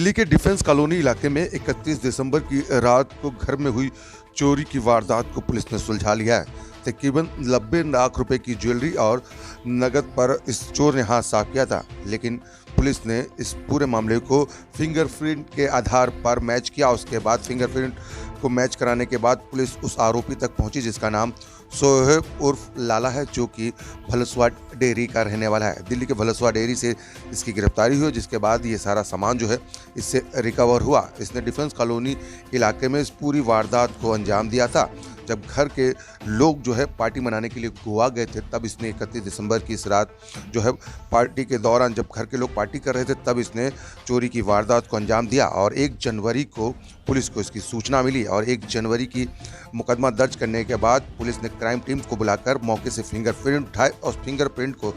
दिल्ली के defence colony इलाके में 31 दिसंबर की रात को घर में हुई चोरी की वारदात को पुलिस ने सुलझा लिया है। तकरीबन 90 लाख रुपए की ज्वेलरी और नकद पर इस चोर ने हाथ साफ किया था, लेकिन पुलिस ने इस पूरे मामले को फिंगरप्रिंट के आधार पर मैच किया। उसके बाद फिंगरप्रिंट को मैच कराने के बाद पुलिस उस आरोपी तक पहुंची जिसका नाम सोहेब उर्फ लाला है, जो कि भलसवा डेयरी का रहने वाला है। दिल्ली के भलसवा डेयरी से इसकी गिरफ्तारी हुई, जिसके बाद ये सारा सामान जो है इससे रिकवर हुआ। इसने डिफेंस कॉलोनी इलाके में इस पूरी वारदात को अंजाम दिया था। जब घर के लोग जो है पार्टी मनाने के लिए गोवा गए थे, तब इसने 31 दिसंबर की इस रात जो है पार्टी के दौरान जब घर के लोग पार्टी कर रहे थे, तब इसने चोरी की वारदात को अंजाम दिया। और 1 जनवरी को पुलिस को इसकी सूचना मिली और 1 जनवरी की मुकदमा दर्ज करने के बाद पुलिस ने क्राइम टीम को बुलाकर मौके से फिंगरप्रिंट उठाए और फिंगरप्रिंट को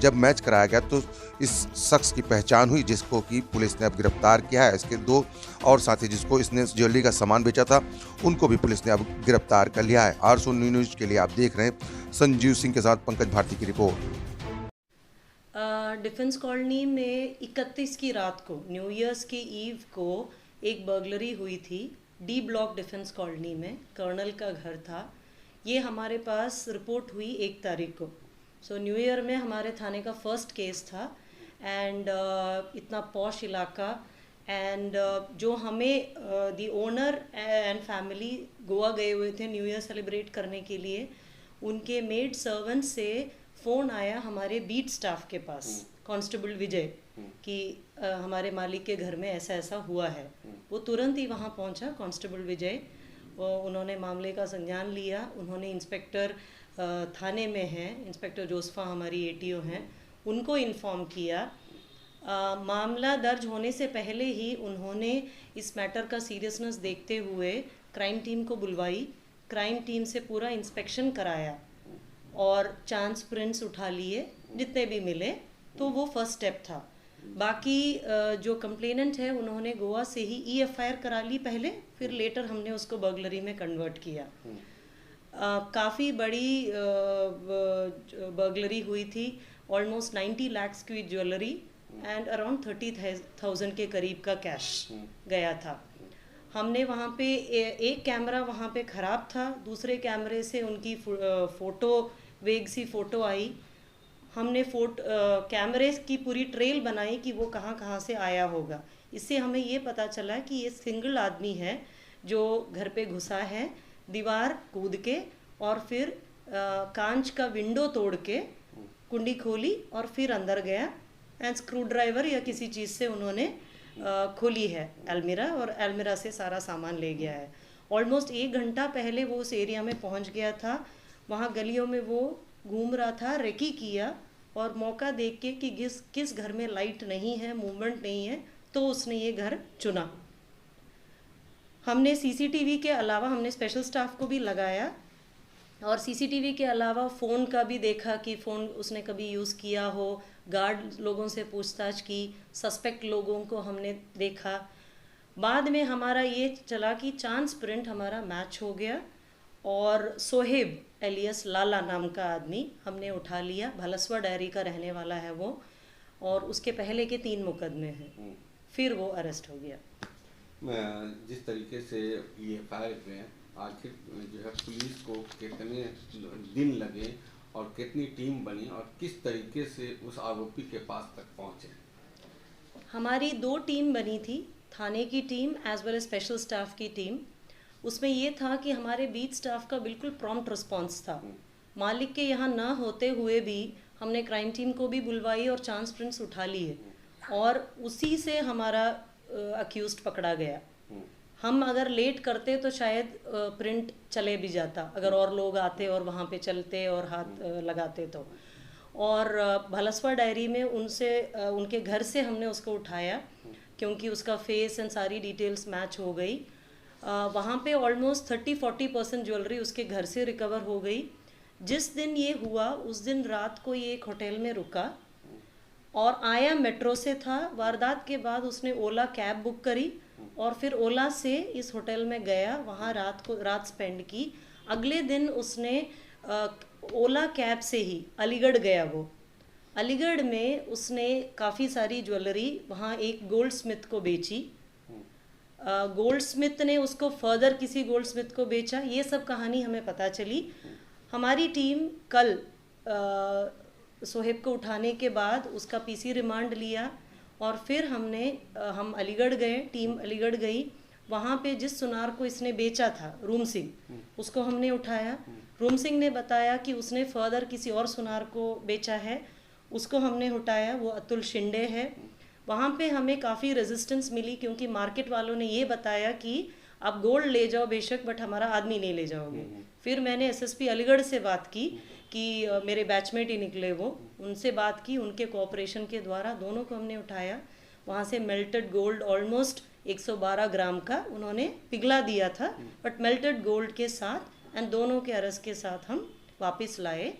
जब मैच कराया गया तो इस शख्स की पहचान हुई, जिसको कि पुलिस ने अब गिरफ्तार किया है। इसके 2 और साथी जिसको इसने ज्वेलरी का सामान बेचा था, उनको भी पुलिस ने अब गिरफ्तार कर लिया है। आरसू न्यूज़ के लिए आप देख रहे हैं संजीव सिंह के साथ पंकज भारती की रिपोर्ट। डिफेंस कॉलोनी में 31 की रात को न्यू ईयर्स के ईव को एक बर्गलरी हुई थी। डी ब्लॉक डिफेंस कॉलोनी में कर्नल का घर था। ये हमारे पास रिपोर्ट हुई 1 तारीख को। सो न्यू ईयर में हमारे थाने का फर्स्ट केस था। एंड इतना पॉश इलाका एंड जो हमें the owner and family Goa गए हुए थे न्यू ईयर सेलिब्रेट करने के लिए, उनके मेड सर्वेंट से फ़ोन आया हमारे बीट स्टाफ के पास, कांस्टेबल विजय, कि हमारे मालिक के घर में ऐसा ऐसा हुआ है। वो तुरंत ही वहाँ पहुँचा, कांस्टेबल विजय। उन्होंने मामले का संज्ञान लिया। उन्होंने इंस्पेक्टर थाने में हैं, इंस्पेक्टर जोसफा हमारी एटीओ हैं, उनको इन्फॉर्म किया। मामला दर्ज होने से पहले ही उन्होंने इस मैटर का सीरियसनेस देखते हुए क्राइम टीम को बुलवाई। क्राइम टीम से पूरा इंस्पेक्शन कराया और चांस प्रिंट्स उठा लिए जितने भी मिले, तो वो फर्स्ट स्टेप था। बाकी जो कंप्लेनेंट है उन्होंने गोवा से ही EFIR करा ली पहले, फिर लेटर हमने उसको बर्गलरी में कन्वर्ट किया। काफ़ी बड़ी बर्गलरी हुई थी। ऑलमोस्ट 90 लाख की ज्वेलरी एंड अराउंड 30,000 के करीब का कैश गया था। हमने वहाँ पे एक कैमरा वहाँ पे ख़राब था, दूसरे कैमरे से उनकी फ़ोटो वेग सी फ़ोटो आई। हमने कैमरे की पूरी ट्रेल बनाई कि वो कहाँ कहाँ से आया होगा। इससे हमें ये पता चला कि ये सिंगल आदमी है जो घर पे घुसा है, दीवार कूद के, और फिर कांच का विंडो तोड़ के कुंडी खोली और फिर अंदर गया एंड स्क्रू ड्राइवर या किसी चीज़ से उन्होंने खोली है अलमीरा, और अलमीरा से सारा सामान ले गया है। ऑलमोस्ट 1 घंटा पहले वो उस एरिया में पहुंच गया था। वहाँ गलियों में वो घूम रहा था, रेकी किया और मौका देख के कि किस घर में लाइट नहीं है, मूवमेंट नहीं है, तो उसने ये घर चुना। हमने CCTV के अलावा हमने स्पेशल स्टाफ को भी लगाया और CCTV के अलावा फ़ोन का भी देखा कि फ़ोन उसने कभी यूज़ किया हो। गार्ड लोगों से पूछताछ की, सस्पेक्ट लोगों को हमने देखा। बाद में हमारा ये चला कि चांस प्रिंट हमारा मैच हो गया और सोहेब एलियस लाला नाम का आदमी हमने उठा लिया। भलसवा डेयरी का रहने वाला है वो, और उसके पहले के 3 मुकदमे हैं। फिर वो अरेस्ट हो गया। जिस तरीके से ये फायर में आखिर जो है पुलिस को कितने दिन लगे और कितनी टीम बनी और किस तरीके से उस आरोपी के पास तक पहुंचे? हमारी 2 टीम बनी थी, थाने की team as well as special staff की टीम। उसमें ये था कि हमारे बीट स्टाफ का बिल्कुल प्रॉम्प्ट रिस्पांस था। मालिक के यहाँ ना होते हुए भी हमने क्राइम टीम को भी बुलवाई और चांस प्रिंट्स उठा लिए और उसी से हमारा अक्यूज्ड पकड़ा गया। हम अगर लेट करते तो शायद प्रिंट चले भी जाता, अगर और लोग आते और वहाँ पे चलते और हाथ लगाते तो। और भलसवा डायरी में उनके घर से हमने उसको उठाया क्योंकि उसका फेस एंड सारी डिटेल्स मैच हो गई। वहाँ पे ऑलमोस्ट 30-40% ज्वेलरी उसके घर से रिकवर हो गई। जिस दिन ये हुआ उस दिन रात को ये एक होटल में रुका और आया मेट्रो से था। वारदात के बाद उसने ओला कैब बुक करी और फिर ओला से इस होटल में गया, वहाँ रात स्पेंड की। अगले दिन उसने ओला कैब से ही अलीगढ़ गया वो, अलीगढ़ में उसने काफ़ी सारी ज्वेलरी वहाँ एक गोल्ड स्मिथ को बेची। गोल्ड स्मिथ ने उसको फर्दर किसी गोल्ड स्मिथ को बेचा। ये सब कहानी हमें पता चली। हमारी टीम कल सोहेब को उठाने के बाद उसका पीसी रिमांड लिया और फिर हम अलीगढ़ गए, टीम अलीगढ़ गई। वहाँ पे जिस सुनार को इसने बेचा था, रूम सिंह, उसको हमने उठाया। रूम सिंह ने बताया कि उसने फर्दर किसी और सुनार को बेचा है, उसको हमने उठाया, वो अतुल शिंदे है। वहाँ पे हमें काफ़ी रेजिस्टेंस मिली क्योंकि मार्केट वालों ने ये बताया कि आप गोल्ड ले जाओ बेशक, बट हमारा आदमी नहीं ले जाओगे। फिर मैंने एसएसपी अलीगढ़ से बात की कि मेरे बैचमेट ही निकले वो, उनसे बात की, उनके कोऑपरेशन के द्वारा दोनों को हमने उठाया। वहाँ से मेल्टेड गोल्ड ऑलमोस्ट 112 ग्राम का उन्होंने पिघला दिया था, बट मेल्टेड गोल्ड के साथ एंड दोनों के अरेस्ट के साथ हम वापस लाए।